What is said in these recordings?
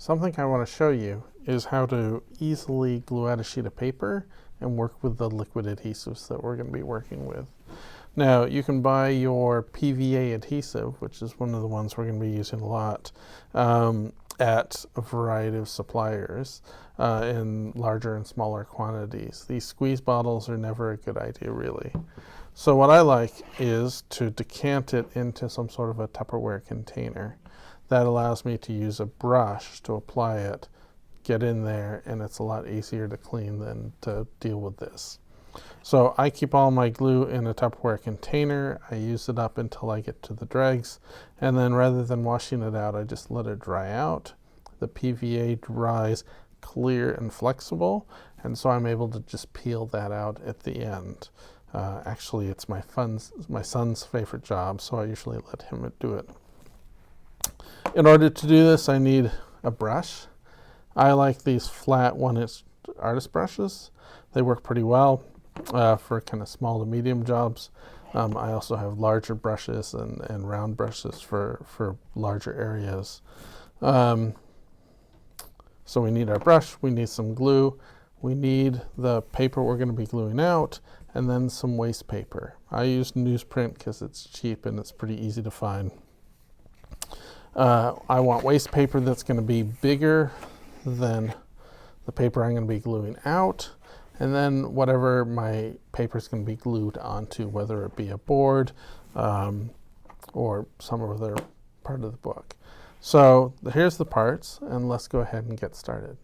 Something I want to show you is how to easily glue out a sheet of paper and work with the liquid adhesives that we're going to be working with. Now, you can buy your PVA adhesive, which is one of the ones we're going to be using a lot, at a variety of suppliers in larger and smaller quantities. These squeeze bottles are never a good idea, really. So what I like is to decant it into some sort of a Tupperware container. That allows me to use a brush to apply it, get in there, and it's a lot easier to clean than to deal with this. So I keep all my glue in a Tupperware container. I use it up until I get to the dregs, and then rather than washing it out, I just let it dry out. The PVA dries clear and flexible, and so I'm able to just peel that out at the end. Actually, it's my son's favorite job, so I usually let him do it. In order to do this, I need a brush. I like these flat 1-inch artist brushes. They work pretty well for kind of small to medium jobs. I also have larger brushes and round brushes for larger areas. So we need our brush, we need some glue, we need the paper we're going to be gluing out, and then some waste paper. I use newsprint because it's cheap and it's pretty easy to find. I want waste paper that's going to be bigger than the paper I'm going to be gluing out, and then whatever my paper is going to be glued onto, whether it be a board or some other part of the book. So here's the parts, and let's go ahead and get started.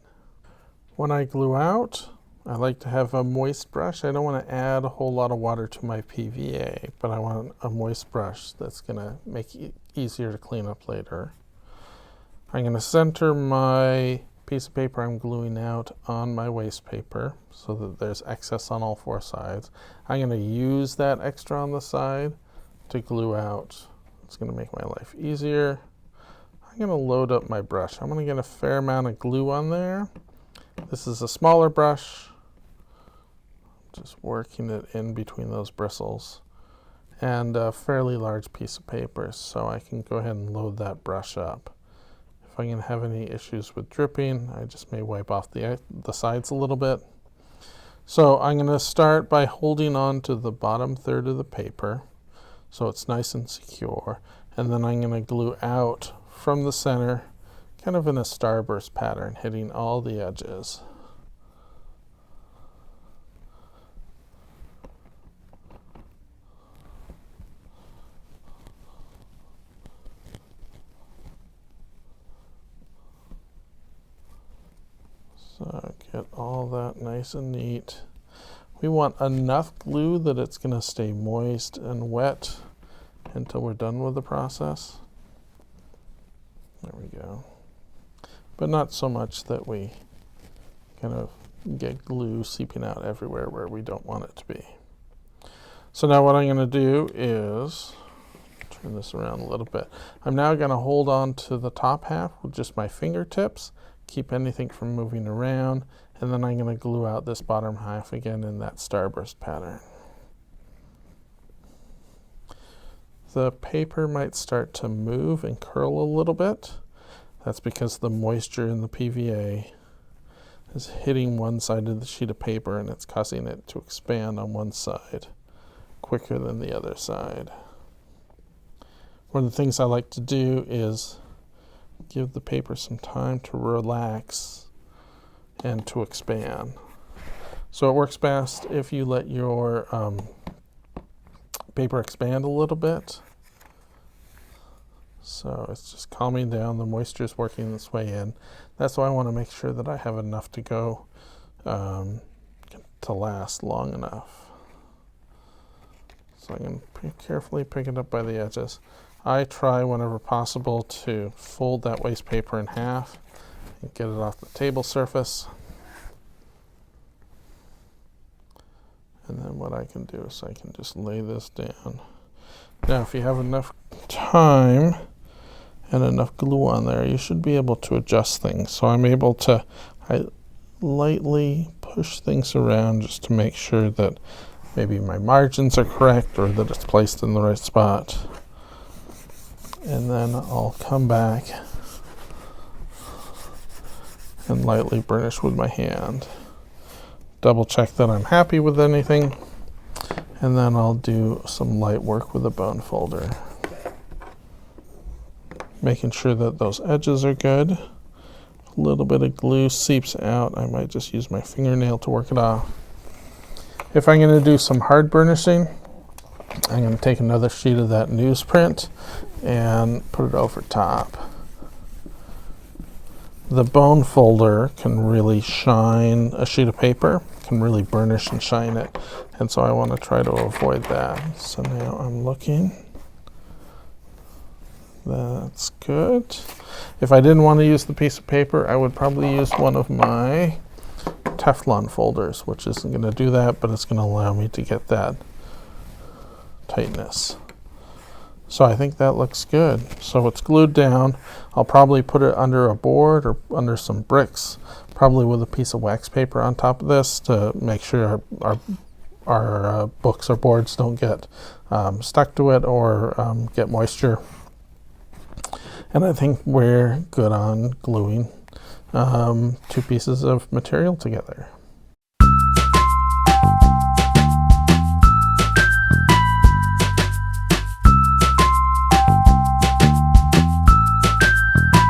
When I glue out, I like to have a moist brush. I don't want to add a whole lot of water to my PVA, but I want a moist brush that's going to make it easier to clean up later. I'm going to center my piece of paper I'm gluing out on my waste paper so that there's excess on all 4 sides. I'm going to use that extra on the side to glue out. It's going to make my life easier. I'm going to load up my brush. I'm going to get a fair amount of glue on there. This is a smaller brush. Just working it in between those bristles, and a fairly large piece of paper, so I can go ahead and load that brush up. If I can have any issues with dripping, I just may wipe off the sides a little bit. So I'm going to start by holding on to the bottom third of the paper so it's nice and secure, and then I'm going to glue out from the center kind of in a starburst pattern, hitting all the edges. So get all that nice and neat. We want enough glue that it's going to stay moist and wet until we're done with the process. There we go. But not so much that we kind of get glue seeping out everywhere where we don't want it to be. So now what I'm going to do is turn this around a little bit. I'm now going to hold on to the top half with just my fingertips, keep anything from moving around, and then I'm going to glue out this bottom half again in that starburst pattern. The paper might start to move and curl a little bit. That's because the moisture in the PVA is hitting one side of the sheet of paper and it's causing it to expand on one side quicker than the other side. One of the things I like to do is give the paper some time to relax and to expand. So it works best if you let your paper expand a little bit. So it's just calming down, the moisture is working its way in. That's why I want to make sure that I have enough to go to last long enough. So I can carefully pick it up by the edges. I try whenever possible to fold that waste paper in half and get it off the table surface. And then what I can do is I can just lay this down. Now if you have enough time and enough glue on there, you should be able to adjust things. So I'm able to lightly push things around just to make sure that maybe my margins are correct or that it's placed in the right spot. And then I'll come back and lightly burnish with my hand. Double check that I'm happy with anything, and then I'll do some light work with a bone folder. Making sure that those edges are good. A little bit of glue seeps out. I might just use my fingernail to work it off. If I'm going to do some hard burnishing, I'm going to take another sheet of that newsprint and put it over top. The bone folder can really shine a sheet of paper, can really burnish and shine it, and so I want to try to avoid that. So now I'm looking. That's good. If I didn't want to use the piece of paper, I would probably use one of my Teflon folders, which isn't going to do that, but it's going to allow me to get that tightness. So I think that looks good. So it's glued down. I'll probably put it under a board or under some bricks, probably with a piece of wax paper on top of this to make sure our books or boards don't get stuck to it or get moisture. And I think we're good on gluing two pieces of material together.